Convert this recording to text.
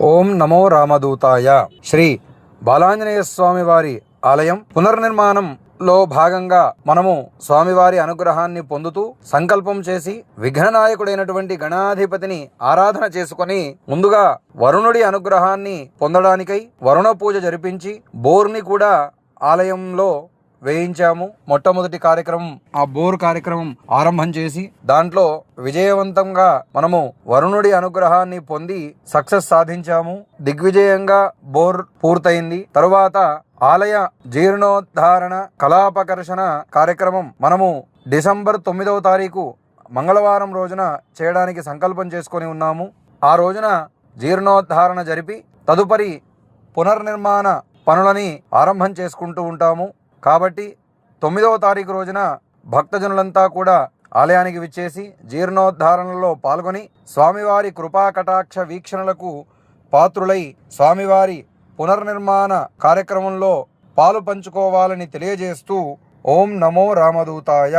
ఓం నమో రామదూతాయ. శ్రీ బాలాంజనేయ స్వామి వారి ఆలయం పునర్నిర్మాణంలో భాగంగా మనము స్వామివారి అనుగ్రహాన్ని పొందుతూ సంకల్పం చేసి విఘ్ననాయకుడైనటువంటి గణాధిపతిని ఆరాధన చేసుకొని ముందుగా వరుణుడి అనుగ్రహాన్ని పొందడానికై వరుణ పూజ జరిపించి బోర్ని కూడా ఆలయంలో వేయించాము. మొట్టమొదటి కార్యక్రమం ఆ బోర్ కార్యక్రమం ఆరంభం చేసి దాంట్లో విజయవంతంగా మనము వరుణుడి అనుగ్రహాన్ని పొంది సక్సెస్ సాధించాము. దిగ్విజయంగా బోర్ పూర్తయింది. తరువాత ఆలయ జీర్ణోద్ధారణ కళాపకర్షణ కార్యక్రమం మనము డిసెంబర్ 9వ తారీఖు మంగళవారం రోజున చేయడానికి సంకల్పం చేసుకొని ఉన్నాము. ఆ రోజున జీర్ణోద్ధారణ జరిపి తదుపరి పునర్నిర్మాణ పనులని ఆరంభం చేసుకుంటూ ఉంటాము. కాబట్టి 9వ తారీఖు రోజున భక్తజనులంతా కూడా ఆలయానికి విచ్చేసి జీర్ణోద్ధారణలో పాల్గొని స్వామివారి కృపా కటాక్ష వీక్షణలకు పాత్రులై స్వామివారి పునర్నిర్మాణ కార్యక్రమంలో పాలు పంచుకోవాలని తెలియజేస్తూ ఓం నమో రామదూతాయ.